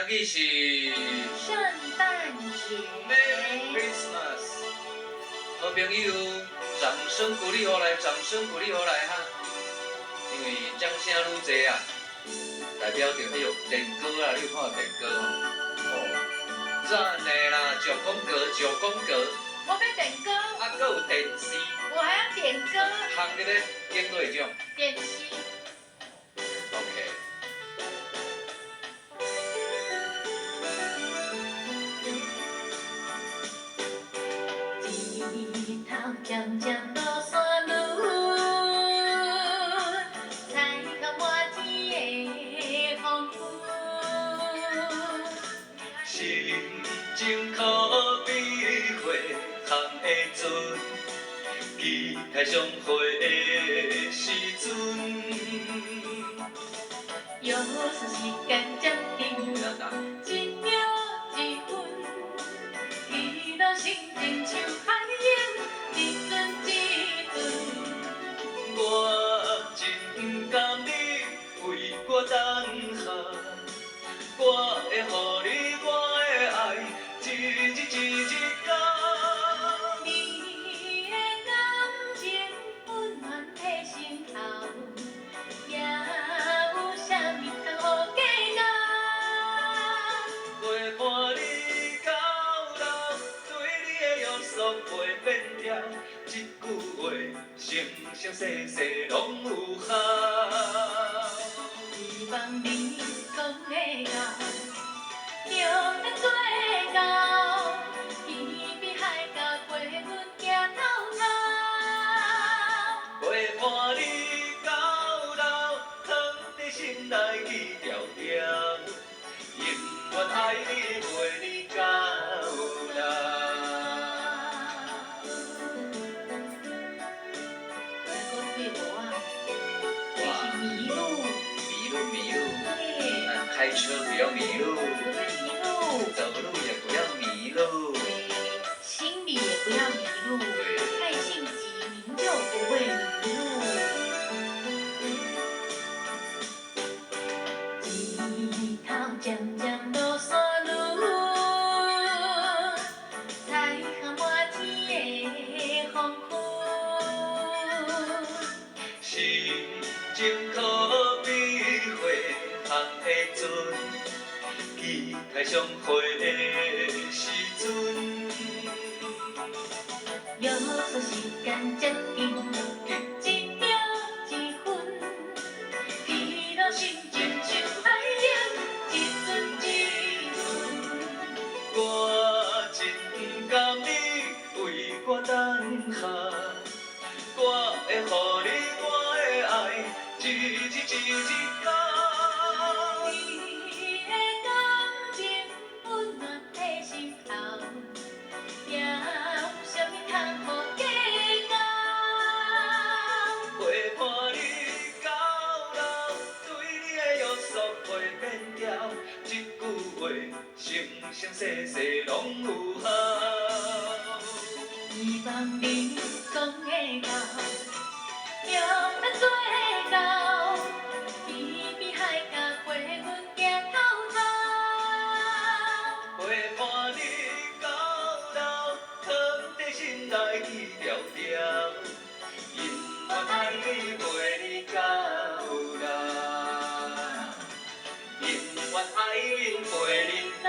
日是圣诞节。 Merry Christmas， 好朋友，掌声鼓励我来，掌声鼓励我来哈！因为掌声愈多啊，代表着哎呦电歌啊，你有看到电歌哦，赞的啦，9宫格9宫格，我要点歌，啊，还有电视，我还要点歌，通伫咧点哪种点心。 ？OK。日头渐渐落山路，彩到满天的黄昏。心情可比花香的船，期待相会的时阵。又是时间渐近，一秒一分，彼落心情像海涌，一阵一阵。我真甘你为我等候，我会予你我的爱，一日一日到。你的感情温暖在心头，也有啥物通好计较？陪伴你到老，对你的约束袂变调，一句话，生生世世拢有效。希望你讲会到，就咱做到，天边海角陪阮行透透。陪伴你到老，藏在心内记条条，永远爱你陪你到老。对我啊，就是迷路，迷路，对，开车不要迷路，不会迷路，走路也不要迷路。对，心里也不要迷路，对，太性急您就不会迷路。日头渐渐落山路，彩霞满天的黄昏。心情可比花香的船，期待相会的时阵。约束时间渐近，一秒一分，彼落心情像海涌，一阵一阵。我真甘你为我等候，我会予你我的爱，一日一日到。你的感情温暖在心头，也有啥物通好计较？陪伴你到老，对你的约束袂变调，一句话，生生世世拢有效。希望你讲会到，就咱做到，天边海角陪阮行透透。陪伴你到老，藏在心内记条条，永远爱你陪你到老，永远爱你陪你到